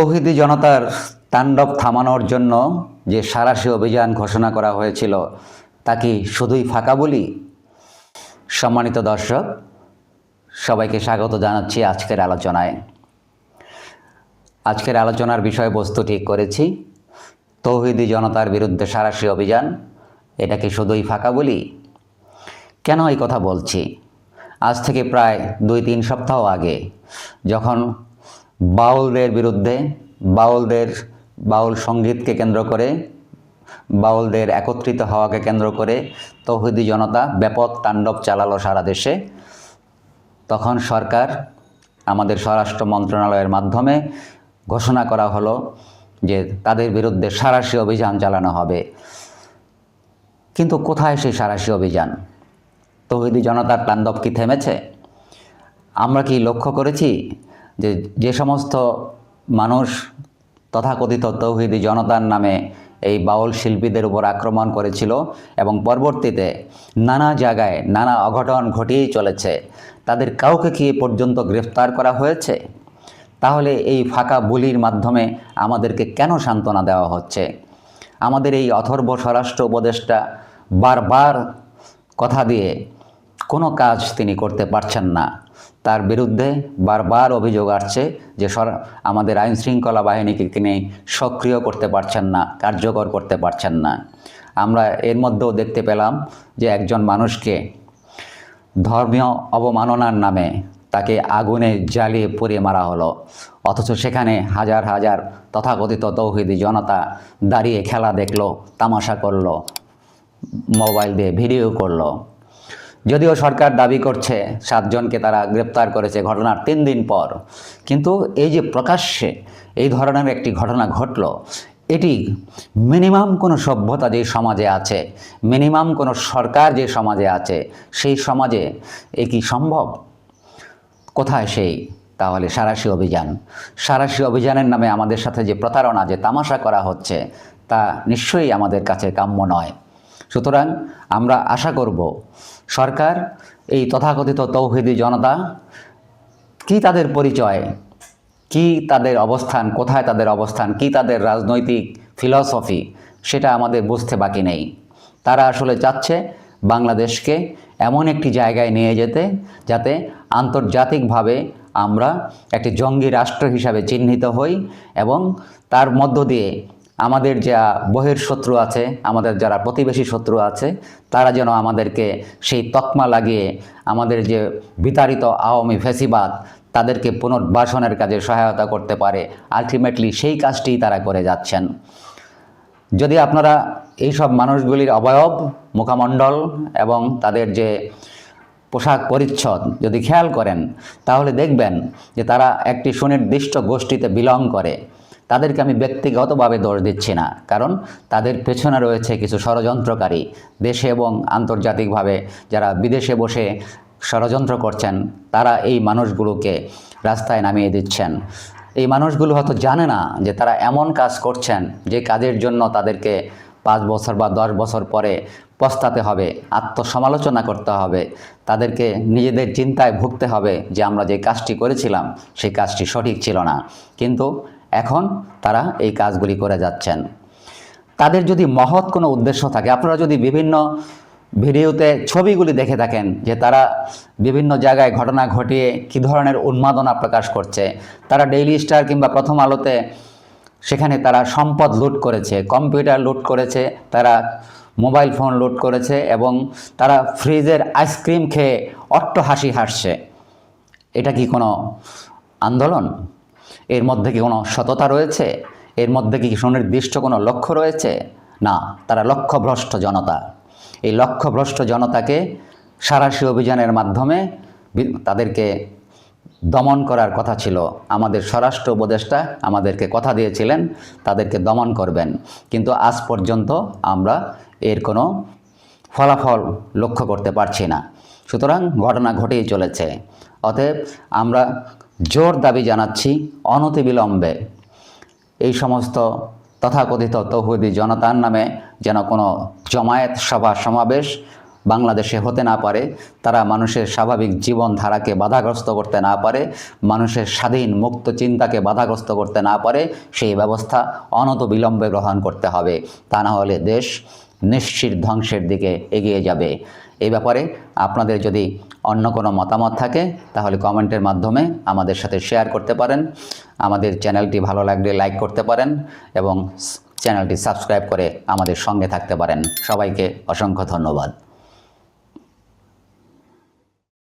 তৌহিদি জনতার তাণ্ডব থামানোর জন্য যে সাঁড়াশি অভিযান ঘোষণা করা হয়েছিল তা কি শুধুই ফাঁকা বলি? সম্মানিত দর্শক, সবাইকে স্বাগত জানাচ্ছি আজকের আলোচনায়। আজকের আলোচনার বিষয়বস্তু ঠিক করেছি, তৌহিদি জনতার বিরুদ্ধে সাঁড়াশি অভিযান, এটা কি শুধুই ফাঁকা বলি? কেন এই কথা বলছি? আজ থেকে প্রায় 2-3 সপ্তাহ আগে যখন বাউলদের বিরুদ্ধে বাউল সঙ্গীতকে কেন্দ্র করে, বাউলদের একত্রিত হওয়াকে কেন্দ্র করে তৌহিদি জনতা ব্যাপক তাণ্ডব চালালো সারা দেশে, তখন সরকার, আমাদের স্বরাষ্ট্র মন্ত্রণালয়ের মাধ্যমে ঘোষণা করা হলো যে তাদের বিরুদ্ধে সাঁড়াশি অভিযান চালানো হবে। কিন্তু কোথায় সেই সাঁড়াশি অভিযান? তৌহিদি জনতার তাণ্ডব কি থেমেছে? আমরা কি লক্ষ্য করেছি যে সমস্ত মানুষ তথাকথিত তৌহিদি জনতার নামে এই বাউল শিল্পীদের উপর আক্রমণ করেছিল এবং পরবর্তীতে নানা জায়গায় নানা অঘটন ঘটিয়েই চলেছে, তাদের কাউকে কি পর্যন্ত গ্রেফতার করা হয়েছে? তাহলে এই ফাঁকা বুলির মাধ্যমে আমাদেরকে কেন সান্ত্বনা দেওয়া হচ্ছে? আমাদের এই অথর্ব স্বরাষ্ট্র উপদেষ্টা বারবার কথা দিয়ে কোনো কাজ তিনি করতে পারছেন না। তার বিরুদ্ধে বারবার অভিযোগ আসছে যে আমাদের আইন শৃঙ্খলা বাহিনীকে তিনি সক্রিয় করতে পারছেন না, কার্যকর করতে পারছেন না। আমরা এর মধ্যেও দেখতে পেলাম যে একজন মানুষকে ধর্মীয় অবমাননার নামে তাকে আগুনে জ্বালিয়ে পুড়িয়ে মারা হলো, অথচ সেখানে হাজার হাজার তথাকথিত তৌহিদি জনতা দাঁড়িয়ে খেলা দেখলো, তামাশা করলো, মোবাইল দিয়ে ভিডিও করলো। যদিও সরকার দাবি করছে 7 জনকে তারা গ্রেপ্তার করেছে ঘটনার 3 দিন পর, কিন্তু এই যে প্রকাশ্যে এই ধরনের একটি ঘটনা ঘটল, এটি মিনিমাম কোনো সভ্যতা যে সমাজে আছে, মিনিমাম কোনো সরকার যে সমাজে আছে, সেই সমাজে এ কি সম্ভব? কোথায় সেই তাহলে সাঁড়াশি অভিযান? সাঁড়াশি অভিযানের নামে আমাদের সাথে যে প্রতারণা, যে তামাশা করা হচ্ছে, তা নিশ্চয়ই আমাদের কাছে কাম্য নয়। সুতরাং আমরা আশা করব সরকার এই তথাকথিত তৌহিদি জনতা, কি তাদের পরিচয়, কি তাদের অবস্থান, কোথায় তাদের অবস্থান, কি তাদের রাজনৈতিক ফিলসফি, সেটা আমাদের বুঝতে বাকি নেই। তারা আসলে চাচ্ছে বাংলাদেশকে এমন একটি জায়গায় নিয়ে যেতে যাতে আন্তর্জাতিকভাবে আমরা একটি জঙ্গি রাষ্ট্র হিসাবে চিহ্নিত হই এবং তার মধ্য দিয়ে আমাদের যা বহির্শত্রু আছে, আমাদের যারা প্রতিবেশী শত্রু আছে, তারা যেন আমাদেরকে সেই তকমা লাগিয়ে আমাদের যে বিতাড়িত আওয়ামী ফ্যাসিবাদ, তাদেরকে পুনর্বাসনের কাজে সহায়তা করতে পারে। আলটিমেটলি সেই কাজটিই তারা করে যাচ্ছেন। যদি আপনারা এইসব মানুষগুলির অবয়ব, মুখমণ্ডল এবং তাদের যে পোশাক পরিচ্ছদ যদি খেয়াল করেন, তাহলে দেখবেন যে তারা একটি সুনির্দিষ্ট গোষ্ঠীতে বিলং করে। তাদেরকে আমি ব্যক্তিগতভাবে দোষ দিচ্ছি না, কারণ তাদের পেছনে রয়েছে কিছু ষড়যন্ত্রকারী, দেশে এবং আন্তর্জাতিকভাবে যারা বিদেশে বসে ষড়যন্ত্র করছেন, তারা এই মানুষগুলোকে রাস্তায় নামিয়ে দিচ্ছেন। এই মানুষগুলো হয়তো জানে না যে তারা এমন কাজ করছেন যে কাজের জন্য তাদেরকে 5 বছর বা 10 বছর পরে পস্তাতে হবে, আত্মসমালোচনা করতে হবে, তাদেরকে নিজেদের চিন্তায় ভুগতে হবে যে আমরা যে কাজটি করেছিলাম সেই কাজটি সঠিক ছিল না। কিন্তু এখন তারা এই কাজগুলি করে যাচ্ছেন। তাদের যদি মহৎ কোনো উদ্দেশ্য থাকে, আপনারা যদি বিভিন্ন ভিডিওতে ছবিগুলি দেখে থাকেন যে তারা বিভিন্ন জায়গায় ঘটনা ঘটিয়ে কী ধরনের উন্মাদনা প্রকাশ করছে, তারা ডেইলি স্টার কিংবা প্রথম আলোতে সেখানে তারা সম্পদ লুট করেছে, কম্পিউটার লুট করেছে, তারা মোবাইল ফোন লুট করেছে এবং তারা ফ্রিজের আইসক্রিম খেয়ে অট্টহাসি হাসছে। এটা কি কোনো আন্দোলন? এর মধ্যে কি কোনো সততা রয়েছে? এর মধ্যে কি সুনির্দিষ্ট কোনো লক্ষ্য রয়েছে? না, তারা লক্ষ্যভ্রষ্ট জনতা। এই লক্ষ্যভ্রষ্ট জনতাকে সাঁড়াশি অভিযানের মাধ্যমে তাদেরকে দমন করার কথা ছিল। আমাদের স্বরাষ্ট্র উপদেষ্টা আমাদেরকে কথা দিয়েছিলেন তাদেরকে দমন করবেন, কিন্তু আজ পর্যন্ত আমরা এর কোনো ফলাফল লক্ষ্য করতে পারছি না। সুতরাং ঘটনা ঘটেই চলেছে। অতএব আমরা জোর দাবি জানাচ্ছি, অনতিবিলম্বে এই সমস্ত তথাকথিত তৌহিদি জনতার নামে যেন কোনো জমায়েত, সভা, সমাবেশ বাংলাদেশে হতে না পারে, তারা মানুষের স্বাভাবিক জীবনধারাকে বাধাগ্রস্ত করতে না পারে, মানুষের স্বাধীন মুক্ত চিন্তাকে বাধাগ্রস্ত করতে না পারে, সেই ব্যবস্থা অনতিবিলম্বে গ্রহণ করতে হবে। তা না হলে দেশ নিশ্চিত ধ্বংসের দিকে এগিয়ে যাবে। এই ব্যাপারে আপনাদের যদি অন্য কোনো মতামত থাকে তাহলে কমেন্টের মাধ্যমে আমাদের সাথে শেয়ার করতে পারেন। আমাদের চ্যানেলটি ভালো লাগলে লাইক করতে পারেন এবং চ্যানেলটি সাবস্ক্রাইব করে আমাদের সঙ্গে থাকতে পারেন। সবাইকে অসংখ্য ধন্যবাদ।